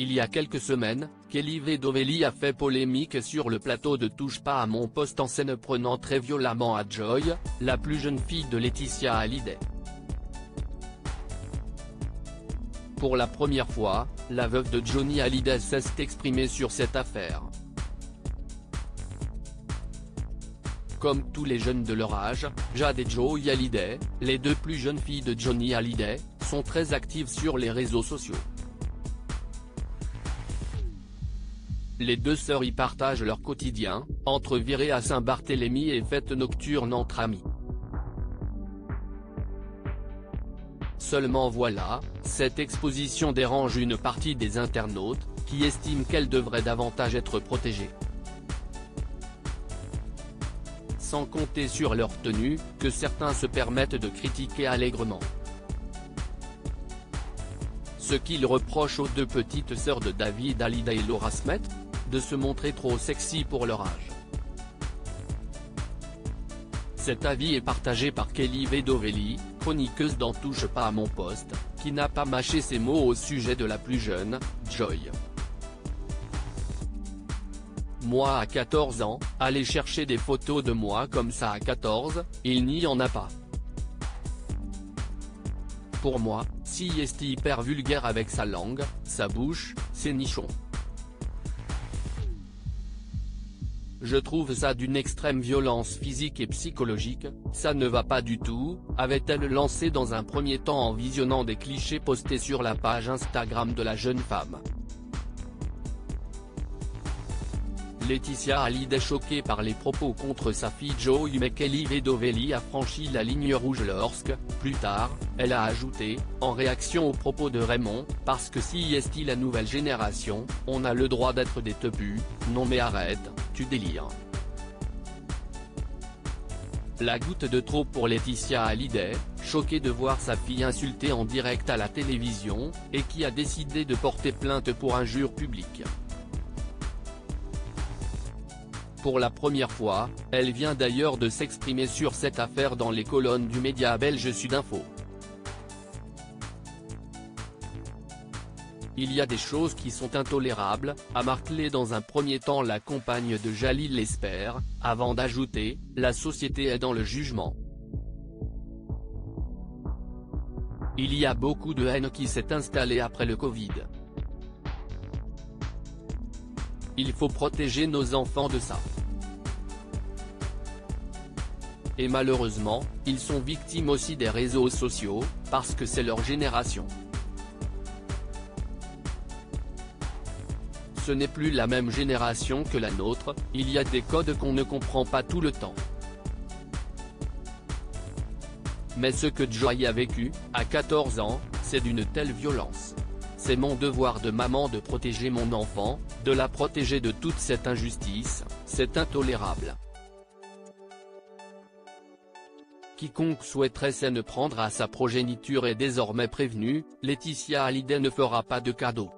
Il y a quelques semaines, Kelly Vedovelli a fait polémique sur le plateau de Touche pas à mon poste en scène prenant très violemment à Joy, la plus jeune fille de Laetitia Hallyday. Pour la première fois, la veuve de Johnny Hallyday s'est exprimée sur cette affaire. Comme tous les jeunes de leur âge, Jade et Joy Hallyday, les deux plus jeunes filles de Johnny Hallyday, sont très actives sur les réseaux sociaux. Les deux sœurs y partagent leur quotidien, entre virées à Saint-Barthélemy et fêtes nocturnes entre amis. Seulement voilà, cette exposition dérange une partie des internautes, qui estiment qu'elle devrait davantage être protégée. Sans compter sur leur tenue, que certains se permettent de critiquer allègrement. Ce qu'ils reprochent aux deux petites sœurs de David Hallyday et Laura Smith, de se montrer trop sexy pour leur âge. Cet avis est partagé par Kelly Vedovelli, chroniqueuse dans Touche pas à mon poste, qui n'a pas mâché ses mots au sujet de la plus jeune, Joy. Moi à 14 ans, aller chercher des photos de moi comme ça à 14, il n'y en a pas. Pour moi, si est hyper vulgaire avec sa langue, sa bouche, ses nichons. Je trouve ça d'une extrême violence physique et psychologique, ça ne va pas du tout, avait-elle lancé dans un premier temps en visionnant des clichés postés sur la page Instagram de la jeune femme. Laetitia Hallyday choquée par les propos contre sa fille Joy, mais Kelly Vedovelli a franchi la ligne rouge lorsque, plus tard, elle a ajouté, en réaction aux propos de Raymond, parce que si est la nouvelle génération, on a le droit d'être des teubus, non mais arrête, tu délires. La goutte de trop pour Laetitia Hallyday, choquée de voir sa fille insultée en direct à la télévision, et qui a décidé de porter plainte pour injure publique. Pour la première fois, elle vient d'ailleurs de s'exprimer sur cette affaire dans les colonnes du média belge Sudinfo. Il y a des choses qui sont intolérables, a martelé dans un premier temps la compagne de Jalil Lesper, avant d'ajouter, la société est dans le jugement. Il y a beaucoup de haine qui s'est installée après le Covid. Il faut protéger nos enfants de ça. Et malheureusement, ils sont victimes aussi des réseaux sociaux, parce que c'est leur génération. Ce n'est plus la même génération que la nôtre, il y a des codes qu'on ne comprend pas tout le temps. Mais ce que Joy a vécu, à 14 ans, c'est d'une telle violence. C'est mon devoir de maman de protéger mon enfant, de la protéger de toute cette injustice, c'est intolérable. Quiconque souhaiterait s'en prendre à sa progéniture est désormais prévenu, Laetitia Hallyday ne fera pas de cadeau.